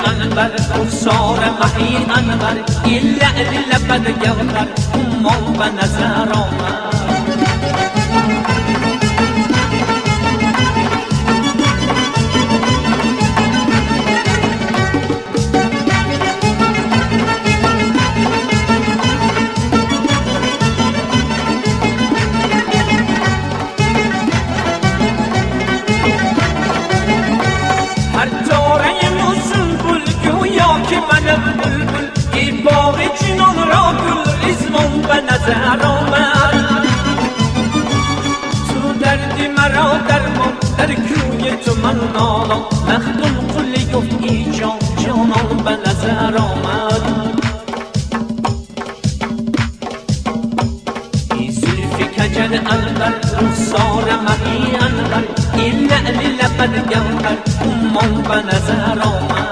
انور رخسار مهی انور این لعل لبد گوهر امان به نظر آمد این باغ جنان را گل ریزمان به نظر آمد تو دردی مرا درمان در کوی تو من نالم مخدوم قلی گفت ای جان جانان به نظر آمد این زلف کجل انور رخسار مهی انور این لعل لبد گوهر امان به نظر آمد